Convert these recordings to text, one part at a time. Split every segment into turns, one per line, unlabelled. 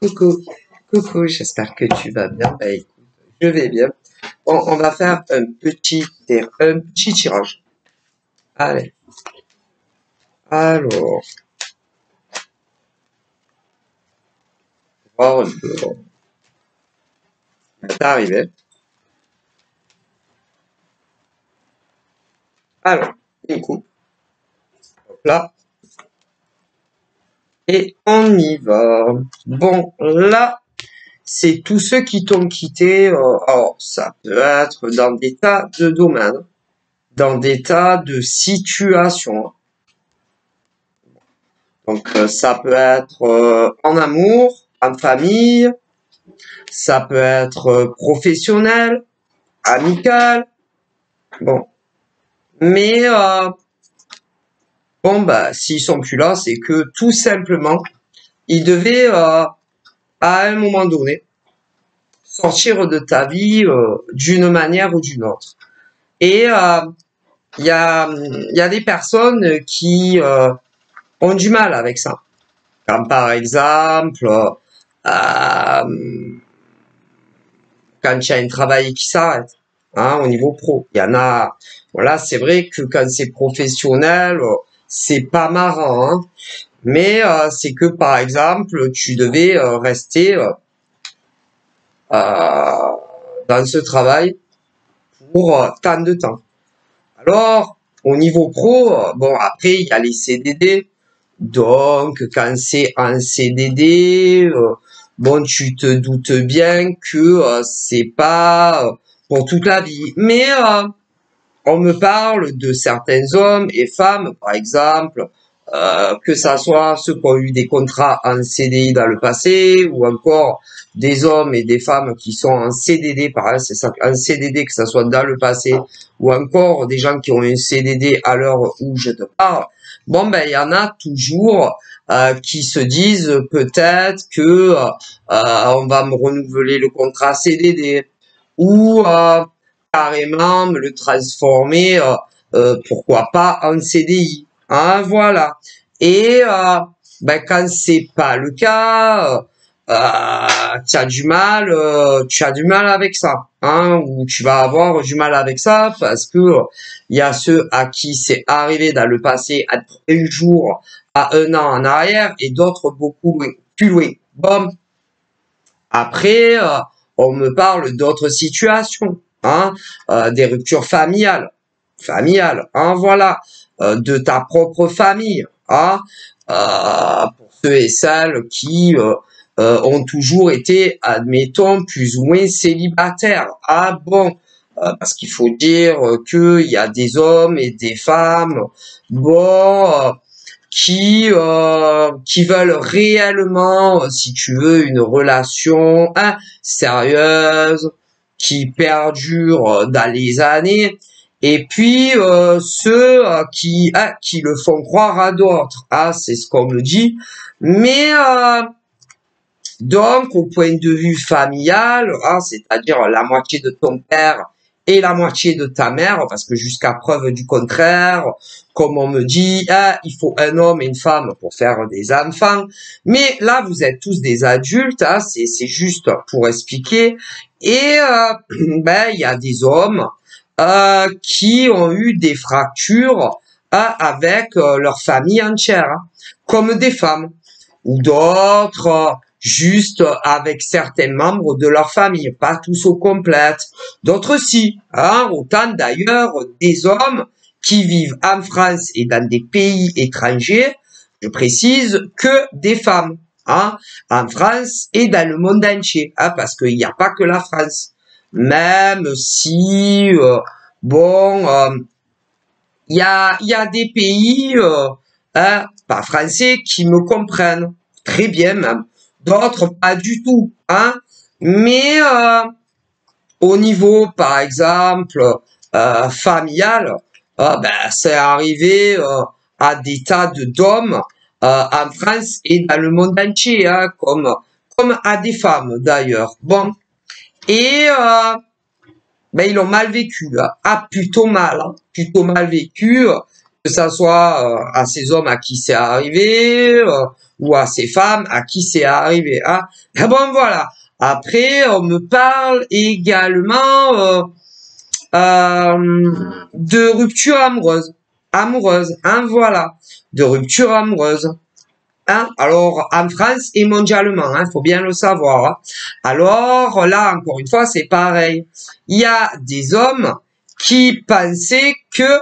Coucou, coucou, j'espère que tu vas bien. Bah, écoute, je vais bien. Bon, on va faire un petit tirage. Allez. Alors, voir un peu. C'est arrivé. Alors, du coup, hop là. Et on y va. Bon, là, c'est tous ceux qui t'ont quitté. Alors, ça peut être dans des tas de domaines, dans des tas de situations. Donc, ça peut être en amour, en famille, ça peut être professionnel, amical, bon. Mais, bon, bah, s'ils sont plus là, c'est que tout simplement, ils devaient, à un moment donné, sortir de ta vie d'une manière ou d'une autre. Et il y a des personnes qui ont du mal avec ça. Comme par exemple, quand il y a un travail qui s'arrête, hein, au niveau pro. Il y en a, voilà, c'est vrai que quand c'est professionnel, c'est pas marrant, hein, mais c'est que par exemple, tu devais rester dans ce travail pour tant de temps. Alors, au niveau pro, bon, après, il y a les CDD. Donc, quand c'est un CDD, bon, tu te doutes bien que c'est pas pour toute la vie. Mais on me parle de certains hommes et femmes, par exemple, que ça soit ceux qui ont eu des contrats en CDI dans le passé, ou encore des hommes et des femmes qui sont en CDD, pareil, c'est ça, en CDD, que ça soit dans le passé, ou encore des gens qui ont un CDD à l'heure où je te parle. Bon, ben, il y en a toujours qui se disent peut-être que on va me renouveler le contrat CDD, ou carrément me le transformer, pourquoi pas en CDI. Hein, voilà. Et ben, quand c'est pas le cas, tu as du mal avec ça, hein, ou tu vas avoir du mal avec ça parce que il y a ceux à qui c'est arrivé dans le passé à un jour, à un an en arrière, et d'autres beaucoup plus loin. Bon, après, on me parle d'autres situations, hein, des ruptures familiales, hein, voilà, de ta propre famille, hein, pour ceux et celles qui ont toujours été, admettons, plus ou moins célibataires. Ah bon, parce qu'il faut dire qu'il y a des hommes et des femmes, bon, qui veulent réellement, si tu veux, une relation sérieuse, qui perdure dans les années, et puis ceux qui le font croire à d'autres. Ah, c'est ce qu'on me dit. Mais donc, au point de vue familial, hein, c'est-à-dire la moitié de ton père et la moitié de ta mère, parce que jusqu'à preuve du contraire, comme on me dit, ah, il faut un homme et une femme pour faire des enfants. Mais là, vous êtes tous des adultes, hein, c'est juste pour expliquer. Et ben, il y a des hommes qui ont eu des fractures avec leur famille entière, hein, comme des femmes, ou d'autres juste avec certains membres de leur famille, pas tous au complète. D'autres si, hein, autant d'ailleurs des hommes qui vivent en France et dans des pays étrangers, je précise, que des femmes, hein, en France et dans le monde entier, hein, parce qu'il n'y a pas que la France. Même si, bon, il y a des pays, hein, pas français, qui me comprennent très bien même. D'autres pas du tout, hein. Mais au niveau, par exemple, familial, ben, c'est arrivé à des tas d'hommes en France et dans le monde entier, hein, comme à des femmes d'ailleurs. Bon, et ben, ils l'ont mal vécu, hein. Ah, plutôt mal vécu. que ça soit à ces hommes à qui c'est arrivé, ou à ces femmes à qui c'est arrivé. Hein. Et bon, voilà. Après, on me parle également de rupture amoureuse. Amoureuse, hein, voilà. De rupture amoureuse. Hein, alors, en France et mondialement, hein, faut bien le savoir. Hein. Alors, là, encore une fois, c'est pareil. Il y a des hommes qui pensaient que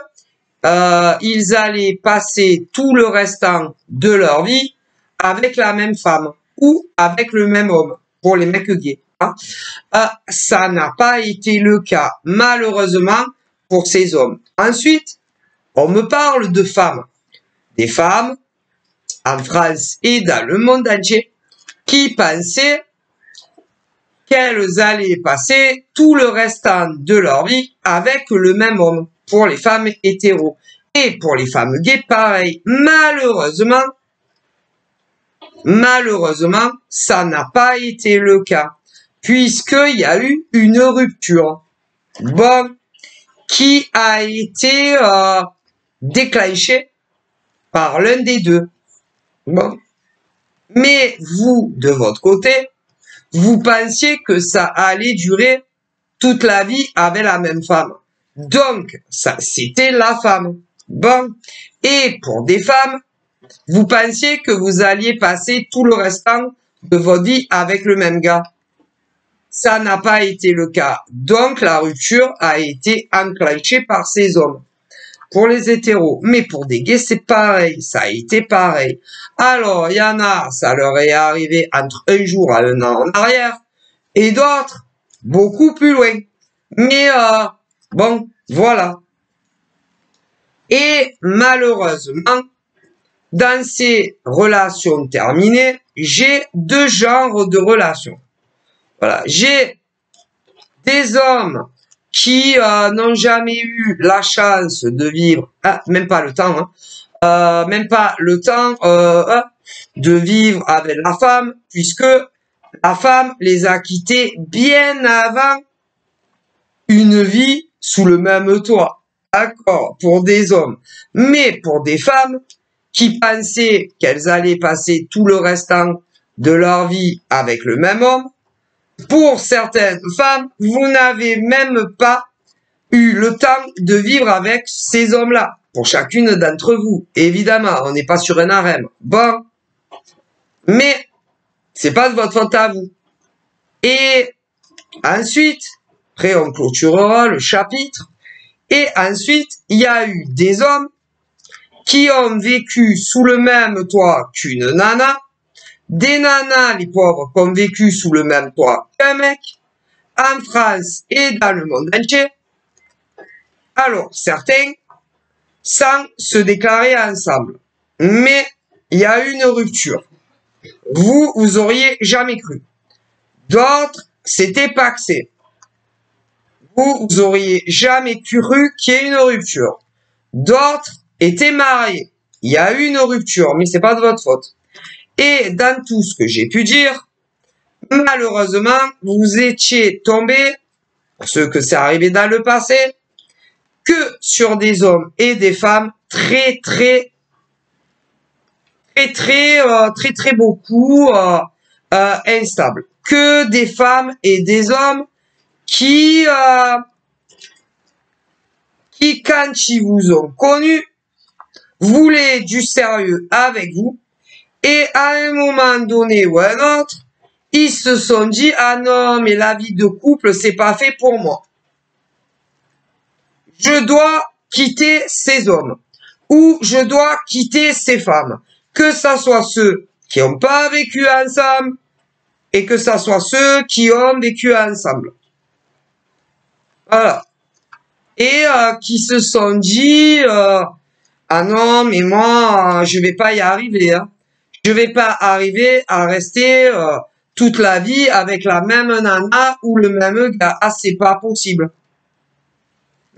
ils allaient passer tout le restant de leur vie avec la même femme ou avec le même homme pour les mecs gays. Hein. Ça n'a pas été le cas, malheureusement, pour ces hommes. Ensuite, on me parle de femmes. Des femmes, en France et dans le monde entier, qui pensaient qu'elles allaient passer tout le restant de leur vie avec le même homme, pour les femmes hétéros. Et pour les femmes gays, pareil. Malheureusement, ça n'a pas été le cas, puisqu'il y a eu une rupture, bon, qui a été déclenchée par l'un des deux. Bon. Mais vous, de votre côté, vous pensiez que ça allait durer toute la vie avec la même femme. Donc, ça, c'était la femme. Bon. Et pour des femmes, vous pensiez que vous alliez passer tout le restant de votre vie avec le même gars. Ça n'a pas été le cas. Donc, la rupture a été enclenchée par ces hommes. Pour les hétéros. Mais pour des gays, c'est pareil. Ça a été pareil. Alors, il y en a, ça leur est arrivé entre un jour à un an en arrière. Et d'autres, beaucoup plus loin. Mais, bon, voilà. Et malheureusement, dans ces relations terminées, j'ai deux genres de relations. Voilà. J'ai des hommes qui n'ont jamais eu la chance de vivre, même pas le temps, hein, même pas le temps de vivre avec la femme, puisque la femme les a quittés bien avant une vie sous le même toit. D'accord, pour des hommes. Mais pour des femmes qui pensaient qu'elles allaient passer tout le restant de leur vie avec le même homme, pour certaines femmes, vous n'avez même pas eu le temps de vivre avec ces hommes-là. Pour chacune d'entre vous. Évidemment, on n'est pas sur un harem. Bon. Mais, c'est pas de votre faute à vous. Et ensuite, après on clôturera le chapitre. Et ensuite, il y a eu des hommes qui ont vécu sous le même toit qu'une nana. Des nanas, les pauvres, qui ont vécu sous le même toit qu'un mec, en France et dans le monde entier. Alors, certains, sans se déclarer ensemble. Mais, il y a eu une rupture. Vous auriez jamais cru. D'autres, c'était paxé. Vous auriez jamais cru qu'il y ait une rupture. D'autres étaient mariés. Il y a eu une rupture, mais c'est pas de votre faute. Et dans tout ce que j'ai pu dire, malheureusement, vous étiez tombés, pour ceux que c'est arrivé dans le passé, que sur des hommes et des femmes très beaucoup instables. Que des femmes et des hommes qui quand ils vous ont connu, voulaient du sérieux avec vous, et à un moment donné ou un autre, ils se sont dit, ah non, mais la vie de couple, c'est pas fait pour moi. Je dois quitter ces hommes, ou je dois quitter ces femmes, que ça soit ceux qui n'ont pas vécu ensemble, et que ça soit ceux qui ont vécu ensemble. Voilà. Et qui se sont dit, ah non, mais moi, je vais pas y arriver. Hein. Je vais pas arriver à rester toute la vie avec la même nana ou le même gars. Ah, c'est pas possible.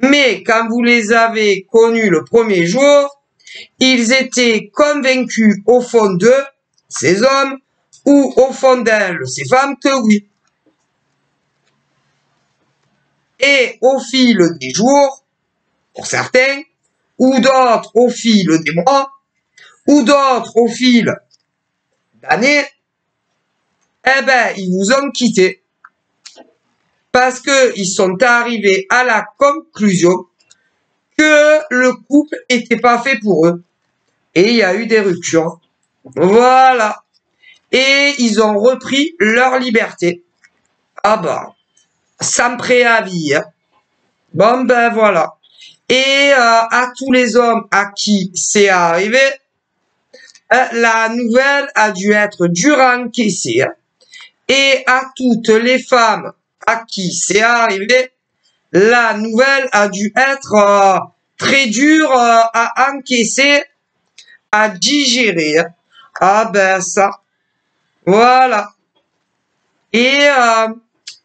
Mais quand vous les avez connus le premier jour, ils étaient convaincus au fond d'eux, ces hommes, ou au fond d'elles, ces femmes, que oui. Et au fil des jours, pour certains, ou d'autres au fil des mois, ou d'autres au fil d'années, eh ben, ils vous ont quitté. Parce qu'ils sont arrivés à la conclusion que le couple était pas fait pour eux. Et il y a eu des ruptures. Voilà. Et ils ont repris leur liberté. Ah bah, sans préavis. Hein. Bon ben voilà. Et à tous les hommes à qui c'est arrivé, la nouvelle a dû être dure à encaisser. Hein. Et à toutes les femmes à qui c'est arrivé, la nouvelle a dû être très dure à encaisser, à digérer. Hein. Ah ben ça, voilà. Et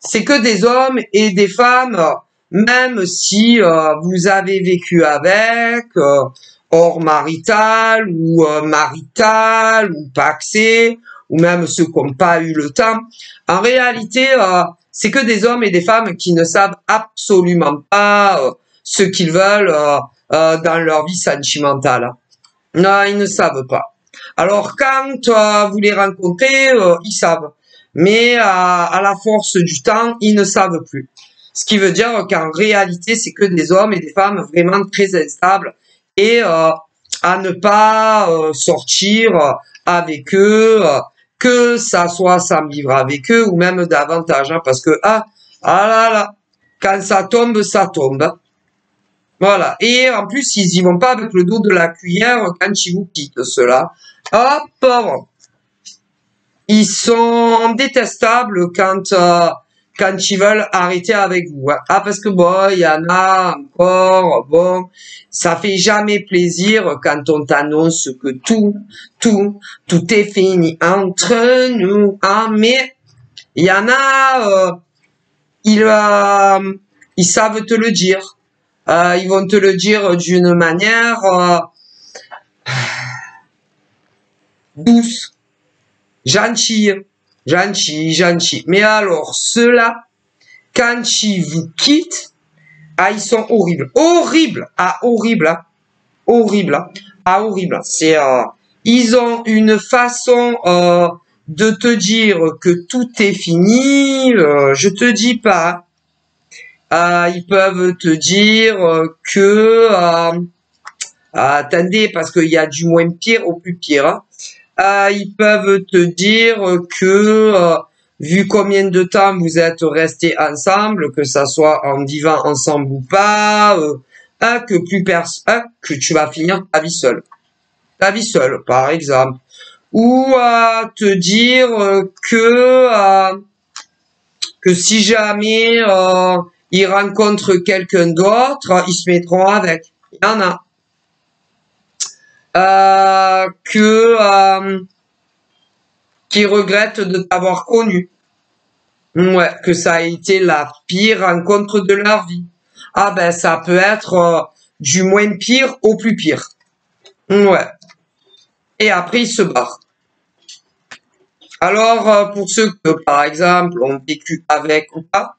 c'est que des hommes et des femmes, même si vous avez vécu avec, hors marital ou paxé, ou même ceux qui n'ont pas eu le temps. En réalité, c'est que des hommes et des femmes qui ne savent absolument pas ce qu'ils veulent dans leur vie sentimentale. Non, ils ne savent pas. Alors quand vous les rencontrez, ils savent. Mais à la force du temps, ils ne savent plus. Ce qui veut dire qu'en réalité, c'est que des hommes et des femmes vraiment très instables et à ne pas sortir avec eux, que ça soit sans vivre avec eux ou même davantage, hein, parce que ah là là, quand ça tombe, ça tombe. Voilà. Et en plus, ils y vont pas avec le dos de la cuillère quand ils vous quittent, ceux-là. Hop, ils sont détestables quand ils veulent arrêter avec vous. Hein. Ah, parce que bon, il y en a encore, bon, ça fait jamais plaisir quand on t'annonce que tout est fini entre nous. Ah, mais il y en a, ils savent te le dire. Ils vont te le dire d'une manière douce, gentille. Mais alors, ceux-là, quand ils vous quittent, ah, ils sont horribles. Horribles. Ah, horrible. Hein. Horrible. Hein. Ah, horrible. C'est, ils ont une façon de te dire que tout est fini. Je te dis pas. Ils peuvent te dire que... attendez, parce qu'il y a du moins pire au plus pire. Hein. Ils peuvent te dire que vu combien de temps vous êtes restés ensemble, que ça soit en vivant ensemble ou pas, que tu vas finir ta vie seule, par exemple, ou te dire que si jamais ils rencontrent quelqu'un d'autre, ils se mettront avec. Il y en a. Qui regrettent de t'avoir connu. Ouais, que ça a été la pire rencontre de leur vie. Ah ben ça peut être du moins pire au plus pire. Ouais. Et après ils se barrent. Alors pour ceux que par exemple ont vécu avec ou pas,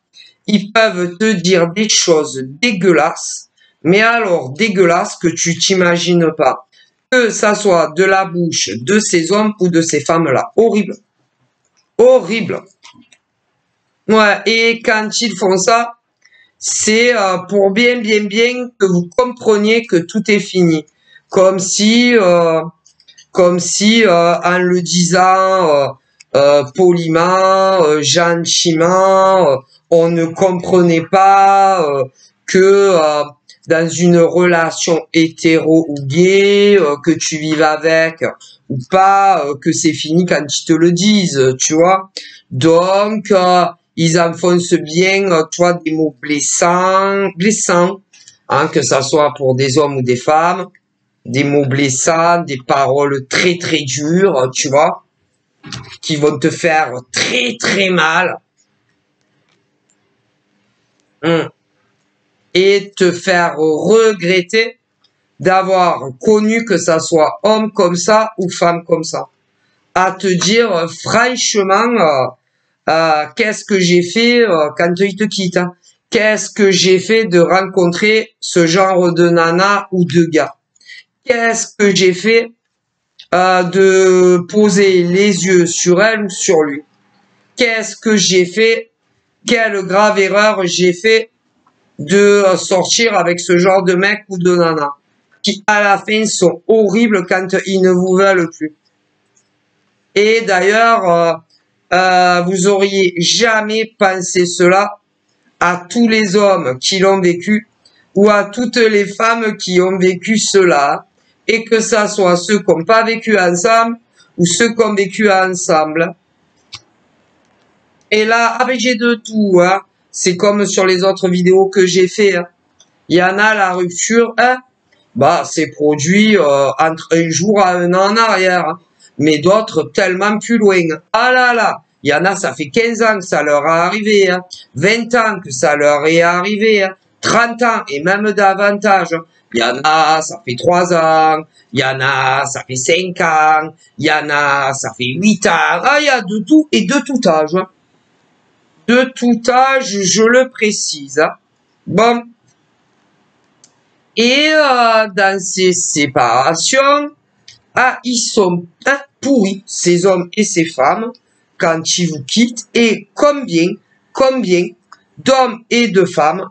ils peuvent te dire des choses dégueulasses, mais alors dégueulasses que tu t'imagines pas. Que ça soit de la bouche de ces hommes ou de ces femmes-là. Horrible. Horrible. Ouais, et quand ils font ça, c'est pour bien que vous compreniez que tout est fini. Comme si en le disant poliment, gentiment, on ne comprenait pas que dans une relation hétéro ou gay, que tu vives avec ou pas, que c'est fini quand ils te le disent, tu vois. Donc, ils enfoncent bien, tu vois, des mots blessants, hein, que ça soit pour des hommes ou des femmes, des mots blessants, des paroles très très dures, tu vois, qui vont te faire très très mal. Et te faire regretter d'avoir connu que ça soit homme comme ça ou femme comme ça. À te dire franchement, qu'est-ce que j'ai fait quand il te quitte. Hein. Qu'est-ce que j'ai fait de rencontrer ce genre de nana ou de gars? Qu'est-ce que j'ai fait de poser les yeux sur elle ou sur lui? Qu'est-ce que j'ai fait? Quelle grave erreur j'ai fait de sortir avec ce genre de mec ou de nana qui à la fin sont horribles quand ils ne vous veulent plus. Et d'ailleurs, vous auriez jamais pensé cela à tous les hommes qui l'ont vécu ou à toutes les femmes qui ont vécu cela, et que ça soit ceux qui n'ont pas vécu ensemble ou ceux qui ont vécu ensemble. Et là, avec j'ai de tout, hein. C'est comme sur les autres vidéos que j'ai fait. Hein. Il y en a la rupture, hein. Bah, c'est produit entre un jour à un an en arrière. Hein. Mais d'autres tellement plus loin. Ah là là, il y en a, ça fait 15 ans que ça leur est arrivé. Hein. 20 ans que ça leur est arrivé. Hein. 30 ans et même davantage. Il y en a, ça fait 3 ans. Il y en a, ça fait 5 ans. Il y en a, ça fait 8 ans. Ah, il y a de tout et de tout âge. Hein. De tout âge, je le précise. Hein. Bon. Et dans ces séparations, ils sont pourris, ces hommes et ces femmes, quand ils vous quittent. Et combien d'hommes et de femmes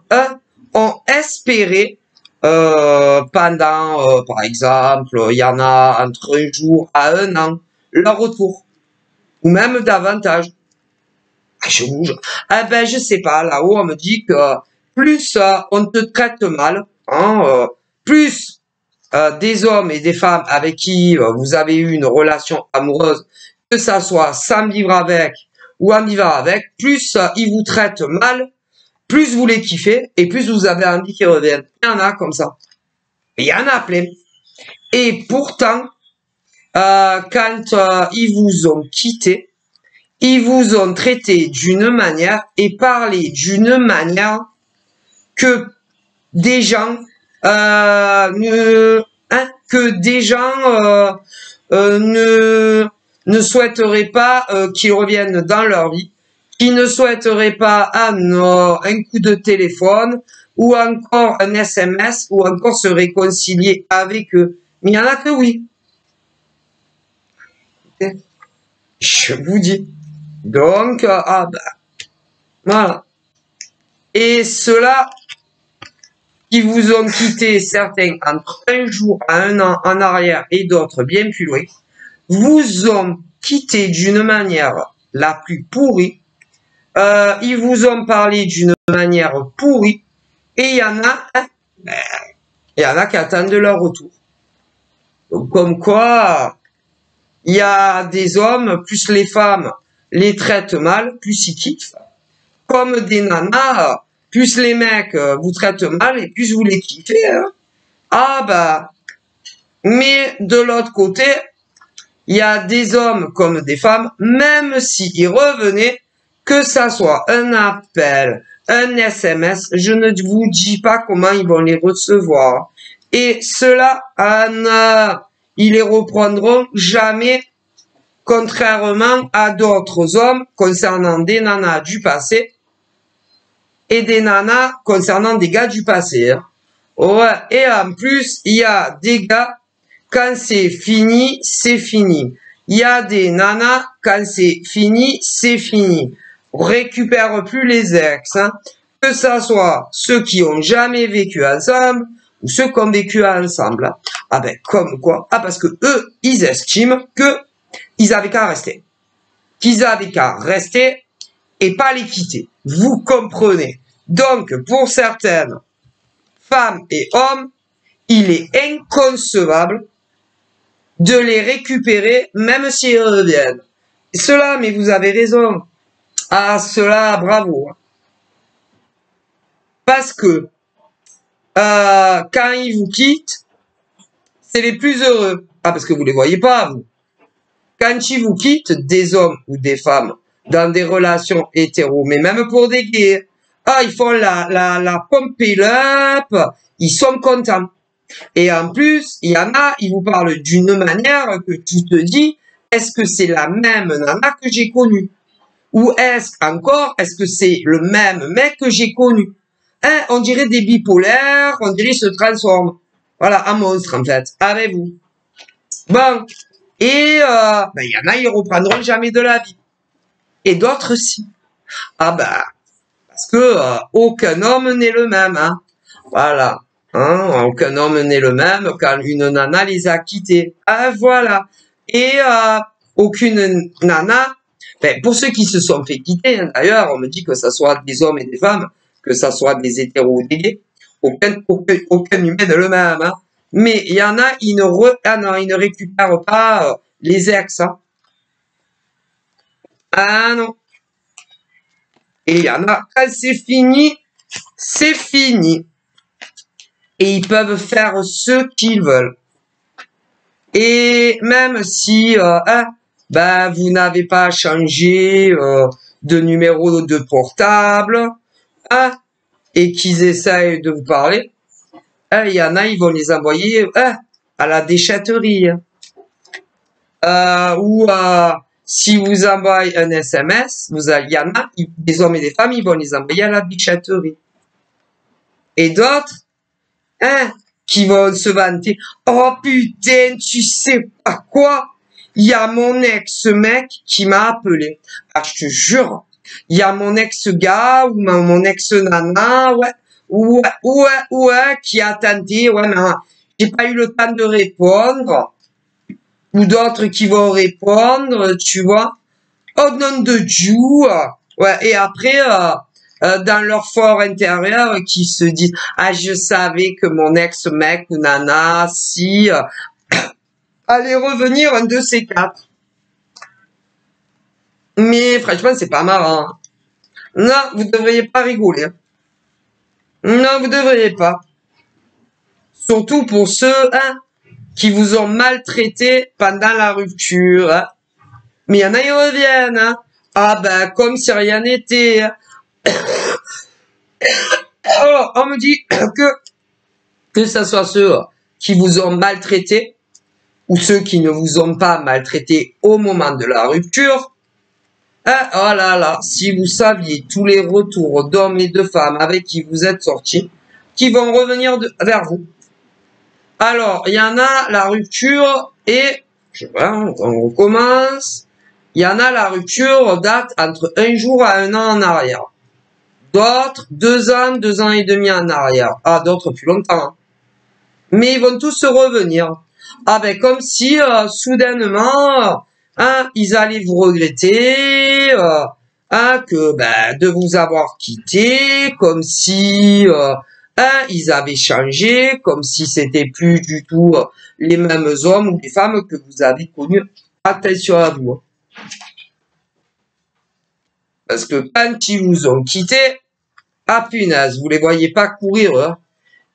ont espéré pendant, par exemple, il y en a entre un jour à un an, leur retour. Ou même davantage. Je bouge. Ben, je sais pas, là-haut, on me dit que plus on te traite mal, hein, plus des hommes et des femmes avec qui vous avez eu une relation amoureuse, que ça soit sans vivre avec ou en vivant avec, plus ils vous traitent mal, plus vous les kiffez et plus vous avez envie qu'ils reviennent. Il y en a comme ça. Il y en a plein. Et pourtant, quand ils vous ont quitté, ils vous ont traité d'une manière et parlé d'une manière que des gens ne souhaiteraient pas qu'ils reviennent dans leur vie, qui ne souhaiteraient pas un coup de téléphone ou encore un SMS ou encore se réconcilier avec eux. Mais il y en a que oui. Je vous dis. Donc, voilà. Et ceux-là qui vous ont quitté, certains entre un jour à un an en arrière et d'autres bien plus loin, vous ont quitté d'une manière la plus pourrie. Ils vous ont parlé d'une manière pourrie. Et il y en a qui attendent leur retour. Donc, comme quoi, il y a des hommes, plus les femmes les traitent mal, plus ils kiffent. Comme des nanas, plus les mecs vous traitent mal et plus vous les kiffez. Hein. Mais de l'autre côté, il y a des hommes comme des femmes, même s'ils revenaient, que ça soit un appel, un SMS, je ne vous dis pas comment ils vont les recevoir. Et ceux-là, ils les reprendront jamais, contrairement à d'autres hommes concernant des nanas du passé et des nanas concernant des gars du passé. Hein. Ouais. Et en plus, il y a des gars, quand c'est fini, c'est fini. Il y a des nanas, quand c'est fini, c'est fini. On récupère plus les ex. Hein. Que ça soit ceux qui ont jamais vécu ensemble ou ceux qui ont vécu ensemble. Ah ben, comme quoi? Ah, parce que eux, ils estiment que ils avaient qu'à rester. Qu'ils avaient qu'à rester et pas les quitter. Vous comprenez. Donc, pour certaines femmes et hommes, il est inconcevable de les récupérer, même s'ils reviennent. Cela, mais vous avez raison. Ah, cela, bravo. Parce que quand ils vous quittent, c'est les plus heureux. Ah, parce que vous les voyez pas, vous. Quand ils vous quittent, des hommes ou des femmes, dans des relations hétéros, mais même pour des gays, ils font la pump up, ils sont contents. Et en plus, il y en a, ils vous parlent d'une manière que tu te dis, est-ce que c'est la même nana que j'ai connue? Ou est-ce que c'est le même mec que j'ai connu? hein, on dirait des bipolaires, on dirait ils se transforment. Voilà, en monstre, en fait, avec vous. Bon, et ben, y en a, ils reprendront jamais de la vie. Et d'autres, si. Ah ben, parce que aucun homme n'est le même, hein. Voilà. Hein, aucun homme n'est le même quand une nana les a quittés. Ah, voilà. Et aucune nana, ben, pour ceux qui se sont fait quitter, hein, d'ailleurs, on me dit que ça soit des hommes et des femmes, que ça soit des hétéros ou des gays, aucun humain n'est le même. Hein. Mais il y en a, ils ne récupèrent pas les ex. Hein. Ah non. Et il y en a, quand c'est fini, c'est fini. Et ils peuvent faire ce qu'ils veulent. Et même si hein, ben, vous n'avez pas changé de numéro de portable, hein, et qu'ils essayent de vous parler, hein, il y en a, ils vont les envoyer hein, à la déchetterie. Ou si vous envoyez un SMS, il y en a, des hommes et des femmes, ils vont les envoyer à la déchetterie. Et d'autres, hein, qui vont se vanter. Oh putain, tu sais pas quoi? Il y a mon ex-mec qui m'a appelé. Ah, je te jure. Il y a mon ex-gars ou mon ex-nana, ouais, qui a tenté, ouais, mais j'ai pas eu le temps de répondre. Ou d'autres qui vont répondre, tu vois. Au nom de Dieu. Ouais, et après, dans leur fort intérieur qui se disent ah je savais que mon ex-mec ou nana si allait revenir un de ces quatre. Mais franchement c'est pas marrant. Non, vous devriez pas rigoler. Non, vous devriez pas. Surtout pour ceux hein, qui vous ont maltraité pendant la rupture. Hein. Mais il y en a, ils reviennent. Hein. Ah ben, comme si rien n'était. Hein. Alors, on me dit que ce soit ceux qui vous ont maltraité ou ceux qui ne vous ont pas maltraité au moment de la rupture. Hein, oh là là, si vous saviez tous les retours d'hommes et de femmes avec qui vous êtes sortis, qui vont revenir vers vous. Alors, il y en a la rupture et, je sais pas, on recommence. Il y en a la rupture date entre 1 jour à 1 an en arrière. D'autres, 2 ans, 2 ans et demi en arrière. Ah, d'autres plus longtemps. Hein. Mais ils vont tous revenir. Ah ben comme si soudainement, hein, ils allaient vous regretter, hein, que ben de vous avoir quitté, comme si hein, ils avaient changé, comme si c'était plus du tout les mêmes hommes ou les femmes que vous avez connus. Attention à vous. Hein. Parce que quand ils vous ont quitté, ah punaise, vous les voyez pas courir. Hein.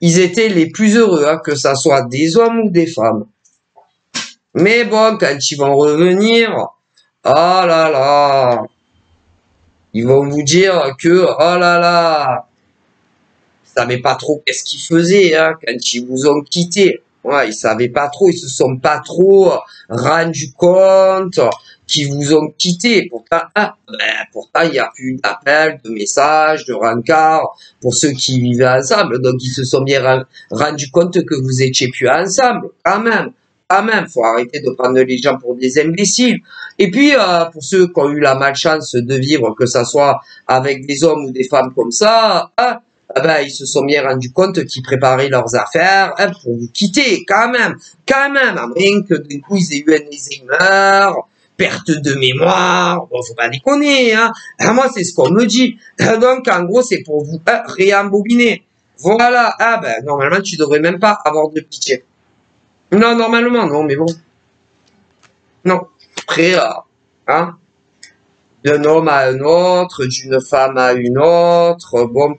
Ils étaient les plus heureux, hein, que ça soit des hommes ou des femmes. Mais bon, quand ils vont revenir, oh là là, ils vont vous dire que, oh là là, ils savaient pas trop qu'est-ce qu'ils faisaient, hein, quand ils vous ont quitté. Ouais, ils savaient pas trop, ils se sont pas trop rendus compte qu'ils vous ont quitté. Pourtant, pourtant, il n'y a plus d'appels, de messages, de rencarts pour ceux qui vivaient ensemble. Donc, ils se sont bien rendus compte que vous étiez plus ensemble, quand même. Quand même, faut arrêter de prendre les gens pour des imbéciles. Et puis, pour ceux qui ont eu la malchance de vivre, que ça soit avec des hommes ou des femmes comme ça, hein, ben, ils se sont bien rendus compte qu'ils préparaient leurs affaires hein, pour vous quitter, quand même, à moins que d'un coup ils aient eu un Alzheimer, perte de mémoire, bon, faut pas déconner, hein. Moi, c'est ce qu'on me dit. Donc, en gros, c'est pour vous réembobiner. Voilà, ah ben, normalement, tu devrais même pas avoir de pitié. Non, normalement, non, mais bon. Non, après, hein, d'un homme à un autre, d'une femme à une autre, bon,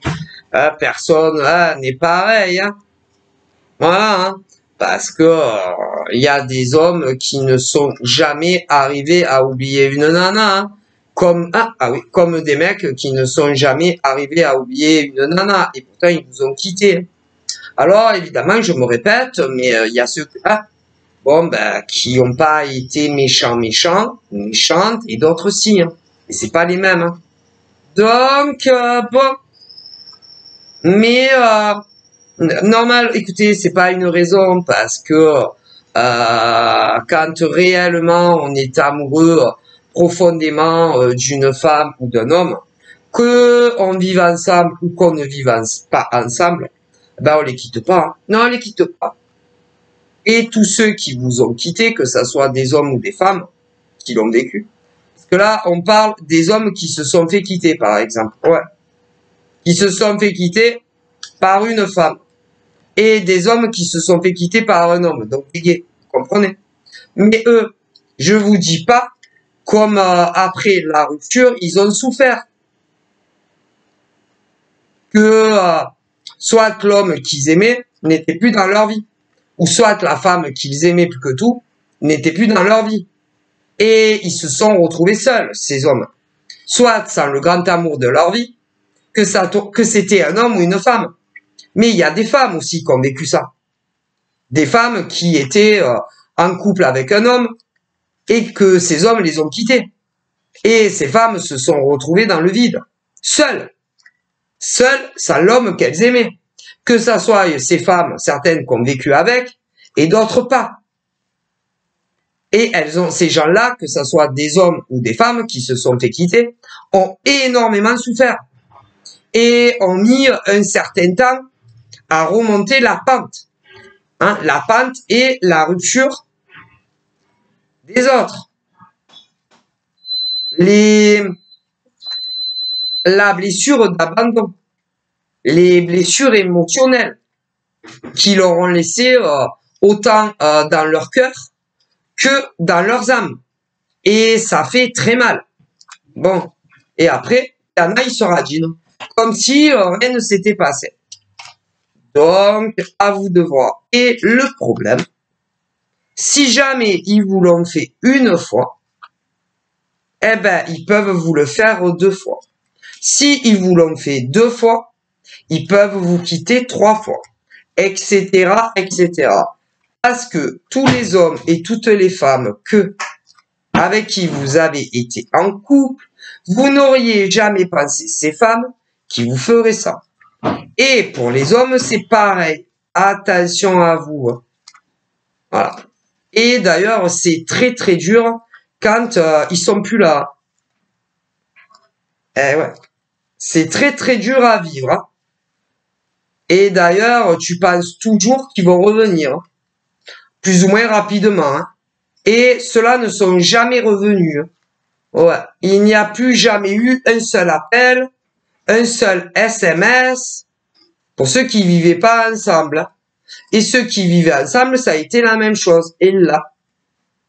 personne n'est pareil, hein. Voilà, hein, parce que il y a des hommes qui ne sont jamais arrivés à oublier une nana, hein, comme comme des mecs qui ne sont jamais arrivés à oublier une nana, et pourtant ils vous ont quitté. Alors évidemment, je me répète, mais il y a ceux bon, ben, qui n'ont pas été méchantes, et d'autres aussi, hein. Et c'est pas les mêmes, hein. Donc, bon. Mais normal, écoutez, c'est pas une raison parce que quand réellement on est amoureux profondément d'une femme ou d'un homme, que on vive ensemble ou qu'on ne vive pas ensemble, ben on les quitte pas. Hein. Non, on les quitte pas. Et tous ceux qui vous ont quitté, que ça soit des hommes ou des femmes qui l'ont vécu. Parce que là, on parle des hommes qui se sont fait quitter, par exemple. Ouais. Qui se sont fait quitter par une femme. Et des hommes qui se sont fait quitter par un homme. Donc, les gays, vous comprenez? Mais eux, je vous dis pas, comme après la rupture, ils ont souffert. Que soit l'homme qu'ils aimaient n'était plus dans leur vie. Ou soit la femme qu'ils aimaient plus que tout n'était plus dans leur vie. Et ils se sont retrouvés seuls, ces hommes. Soit sans le grand amour de leur vie, que c'était un homme ou une femme. Mais il y a des femmes aussi qui ont vécu ça. Des femmes qui étaient en couple avec un homme et que ces hommes les ont quittés. Et ces femmes se sont retrouvées dans le vide, seules. Seules, sans l'homme qu'elles aimaient. Que ça soit ces femmes, certaines qui ont vécu avec, et d'autres pas. Et ces gens-là, que ce soit des hommes ou des femmes qui se sont fait quitter, ont énormément souffert. Et ont mis un certain temps à remonter la pente. Hein, la pente et la rupture des autres. La blessure d'abandon. Les blessures émotionnelles qui leur ont laissé autant dans leur cœur que dans leurs âmes. Et ça fait très mal. Bon. Et après, il y en a, ils se radinent. Comme si rien ne s'était passé. Donc, à vous de voir. Et le problème, si jamais ils vous l'ont fait une fois, eh ben, ils peuvent vous le faire 2 fois. Si ils vous l'ont fait 2 fois, ils peuvent vous quitter 3 fois. Etc., etc. Parce que tous les hommes et toutes les femmes avec qui vous avez été en couple, vous n'auriez jamais pensé ces femmes qui vous feraient ça. Et pour les hommes, c'est pareil. Attention à vous. Hein. Voilà. Et d'ailleurs, c'est très très dur quand ils sont plus là. Eh ouais. C'est très très dur à vivre. Hein. Et d'ailleurs, tu penses toujours qu'ils vont revenir. Hein. Plus ou moins rapidement. Hein. Et ceux-là ne sont jamais revenus. Hein. Ouais. Il n'y a plus jamais eu un seul appel, un seul SMS pour ceux qui vivaient pas ensemble. Et ceux qui vivaient ensemble, ça a été la même chose. Et là,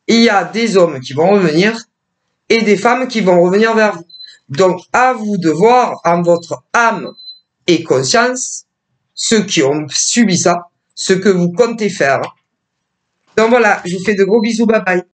il y a des hommes qui vont revenir et des femmes qui vont revenir vers vous. Donc, à vous de voir en votre âme et conscience, ceux qui ont subi ça, ce que vous comptez faire. Donc voilà, je vous fais de gros bisous, bye bye.